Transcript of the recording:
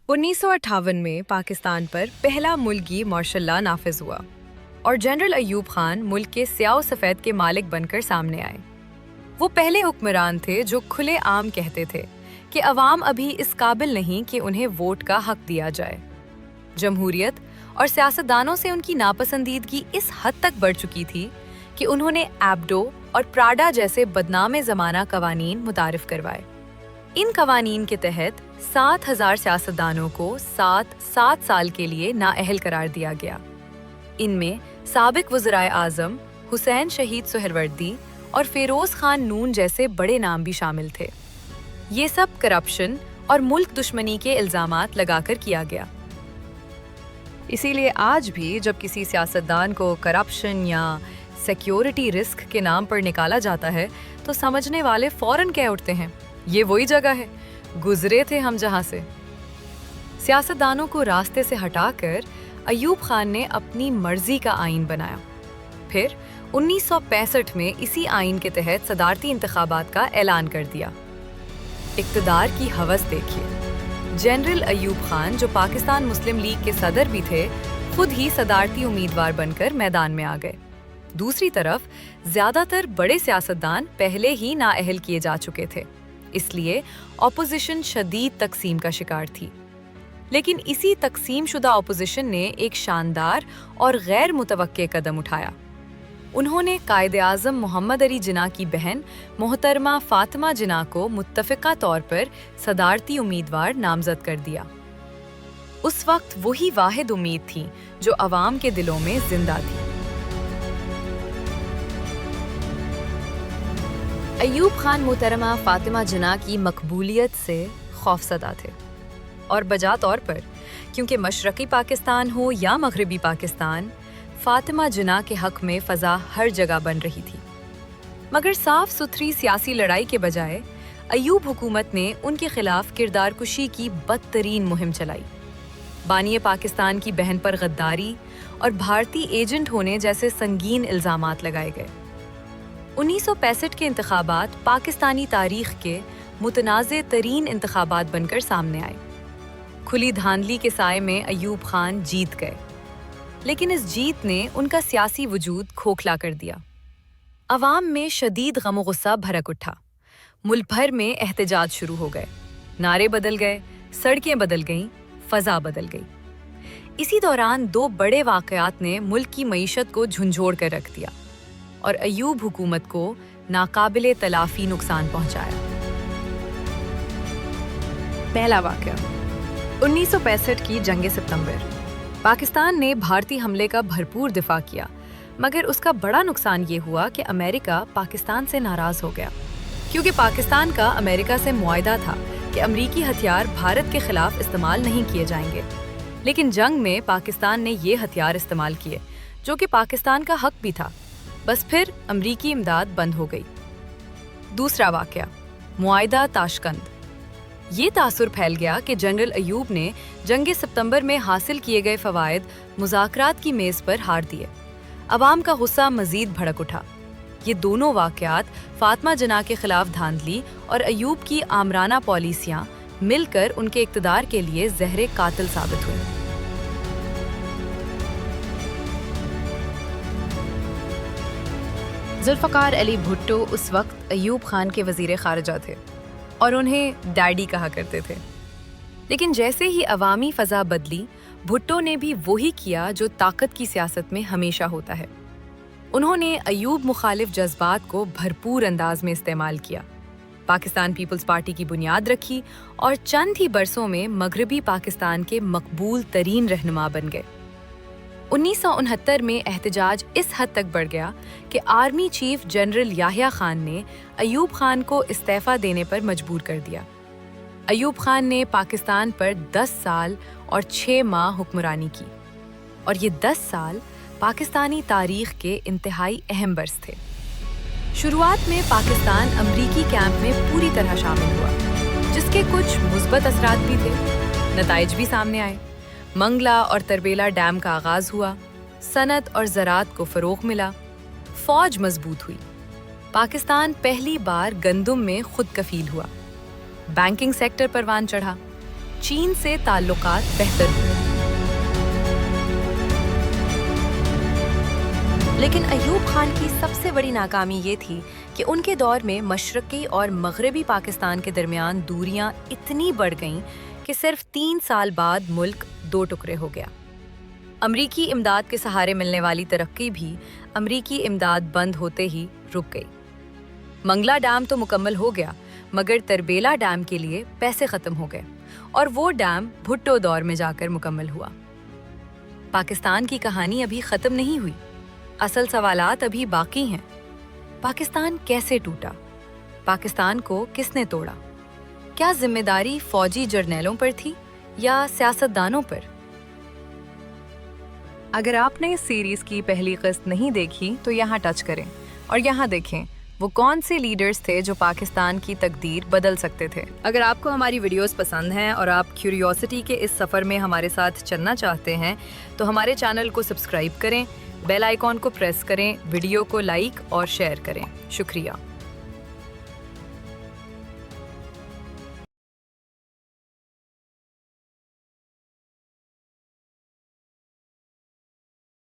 1958 में पाकिस्तान पर पहला मुल्की मार्शल लॉ नाफिज हुआ और जनरल अयूब खान मुल्क के स्याह सफ़ेद के मालिक बनकर सामने आए। वो पहले हुक्मरान थे जो खुले आम कहते थे कि अवाम अभी इस काबिल नहीं कि उन्हें वोट का हक दिया जाए। जमहूरियत और सियासतदानों से उनकी नापसंदीदगी इस हद तक बढ़ चुकी थी कि उन्होंने एब्डो और प्राडा जैसे बदनामे ज़माना कवानीन मुतारिफ करवाए। इन कवानीन के तहत 7,000 सियासतदानों को 7 साल के लिए नाअहल करार दिया गया। इनमें साबिक वज़राए आज़म हुसैन शहीद सुहरवर्दी और फ़िरोज़ खान नून जैसे बड़े नाम भी शामिल थे। ये सब करप्शन और मुल्क दुश्मनी के इल्ज़ामात लगाकर किया गया। इसीलिए आज भी जब किसी सियासतदान को करप्शन या सिक्योरिटी रिस्क के नाम पर निकाला जाता है तो समझने वाले फ़ौरन कह उठते हैं, ये वही जगह है, गुजरे थे हम जहाँ से। सियासतदानों को रास्ते से हटाकर अयूब खान ने अपनी मर्जी का आइन बनाया। फिर 1965 में इसी आइन के तहत सदारती इंतखाबात का ऐलान कर दिया। इक़्तिदार की हवस देखिए। जनरल अयूब खान, जो पाकिस्तान मुस्लिम लीग के सदर भी थे, खुद ही सदारती उम्मीदवार बनकर मैदान में आ गए। दूसरी तरफ ज़्यादातर बड़े सियासतदान पहले ही नाअहल किए जा चुके थे, इसलिए ऑपोजिशन शदीद तकसीम का शिकार थी। लेकिन इसी तकसीम शुदा ऑपोजिशन ने एक शानदार और गैर मुतवक्के कदम उठाया। उन्होंने कायदे आज़म मोहम्मद अली जिन्ना की बहन मोहतरमा फातिमा जिन्ना को मुत्तफ़िक़ा तौर पर सदारती उम्मीदवार नामज़द कर दिया। उस वक्त वही वाहिद उम्मीद थी जो अवाम के दिलों में जिंदा थी। अयूब खान मोहतरमा फातिमा जिन्ना की मकबूलियत से खौफज़दा थे, और बजा तौर पर क्योंकि मशरक़ी पाकिस्तान हो या मग़रिबी पाकिस्तान, फातिमा जिन्ना के हक़ में फ़ज़ा हर जगह बन रही थी। मगर साफ़ सुथरी सियासी लड़ाई के बजाय अयूब हुकूमत ने उनके ख़िलाफ़ किरदार कुशी की बदतरीन मुहिम चलाई। बानिए पाकिस्तान की बहन पर गद्दारी और भारतीय एजेंट होने जैसे संगीन इल्ज़ामात लगाए गए। 1965 के इंतखाबात पाकिस्तानी तारीख़ के मुतनाज़े तरीन इंतखाबात बनकर सामने आए। खुली धांधली के साए में अयूब खान जीत गए, लेकिन इस जीत ने उनका सियासी वजूद खोखला कर दिया। अवाम में शदीद गम गुस्सा भड़क उठा। मुल्क भर में एहतजाज शुरू हो गए, नारे बदल गए, सड़कें बदल गईं, फ़ज़ा बदल गई। इसी दौरान दो बड़े वाक़यात ने मुल्क की मईशत को झंझोड़ कर रख दिया और अयूब हुकूमत को नाकाबिले तलाफ़ी नुकसान पहुंचाया। पहला वाक़या 1965 की जंग सितंबर। पाकिस्तान ने भारतीय हमले का भरपूर दिफा किया, मगर उसका बड़ा नुकसान ये हुआ कि अमेरिका पाकिस्तान से नाराज़ हो गया, क्योंकि पाकिस्तान का अमेरिका से मुआहदा था कि अमरीकी हथियार भारत के खिलाफ इस्तेमाल नहीं किए जाएंगे। लेकिन जंग में पाकिस्तान ने ये हथियार इस्तेमाल किए, जो कि पाकिस्तान का हक भी था। बस फिर अमरीकी इमदाद बंद हो गई। दूसरा वाक़या मुआहदा ताशकंद। ये तासुर फैल गया कि जनरल अयूब ने जंग सितंबर में हासिल किए गए फ़वाइद मुज़ाकरात की मेज़ पर हार दिए। अवाम का गुस्सा मज़ीद भड़क उठा। ये दोनों वाक़यात फातिमा जिन्ना के ख़िलाफ़ धांधली और अयूब की आमराना पॉलिसियाँ मिलकर उनके इक़्तिदार के लिए ज़हरे कातिल साबित हुई। ज़ुल्फ़िकार अली भुट्टो उस वक्त अयूब खान के वज़ीर ख़ारिजा थे और उन्हें डैडी कहा करते थे। लेकिन जैसे ही अवामी फ़ज़ा बदली, भुट्टो ने भी वही किया जो ताकत की सियासत में हमेशा होता है। उन्होंने अयूब मुखालिफ जज्बात को भरपूर अंदाज में इस्तेमाल किया, पाकिस्तान पीपल्स पार्टी की बुनियाद रखी और चंद ही बरसों में मगरबी पाकिस्तान के मकबूल तरीन रहनुमा बन गए। 1969 में एहतजाज इस हद तक बढ़ गया कि army chief general Yahya Khan ने अयूब खान को इस्तीफ़ा देने पर मजबूर कर दिया। अयूब खान ने पाकिस्तान पर 10 साल और 6 माह हुक्मरानी की, और ये 10 साल पाकिस्तानी तारीख़ के इंतहाई अहम बरस थे। शुरुआत में पाकिस्तान अमरीकी कैंप में पूरी तरह शामिल हुआ, जिसके कुछ मुस्बत असरात भी थे। नताइज भी सामने आए। मंगला और तरबेला डैम का आगाज़ हुआ, सनत और ज़राअत को फ़रोग़ मिला, फ़ौज मजबूत हुई। पाकिस्तान पहली बार गंदुम में खुद कफील हुआ, बैंकिंग सेक्टर परवान चढ़ा, चीन से ताल्लुकात बेहतर हुए। लेकिन अयूब खान की सबसे बड़ी नाकामी ये थी कि उनके दौर में मशरक़ी और मग़रिबी पाकिस्तान के दरमियान दूरियां इतनी बढ़ गईं कि सिर्फ 3 साल बाद मुल्क 2 टुकड़े हो गया। अमरीकी इमदाद के सहारे मिलने वाली तरक्की भी अमरीकी इमदाद बंद होते ही रुक गई। मंगला डैम तो मुकम्मल हो गया, मगर तरबेला डैम के लिए पैसे ख़त्म हो गए और वो डैम भुट्टो दौर में जाकर मुकम्मल हुआ। पाकिस्तान की कहानी अभी ख़त्म नहीं हुई, असल सवालात अभी बाकी हैं। पाकिस्तान कैसे टूटा? पाकिस्तान को किसने तोड़ा? क्या जिम्मेदारी फौजी जर्नैलों पर थी या सियासतदानों पर? अगर आपने इस सीरीज की पहली किस्त नहीं देखी तो यहाँ टच करें और यहाँ देखें वो कौन से लीडर्स थे जो पाकिस्तान की तकदीर बदल सकते थे। अगर आपको हमारी वीडियोस पसंद हैं और आप क्यूरियोसिटी के इस सफ़र में हमारे साथ चलना चाहते हैं तो हमारे चैनल को सब्सक्राइब करें, बेल आइकॉन को प्रेस करें, वीडियो को लाइक और शेयर करें। शुक्रिया।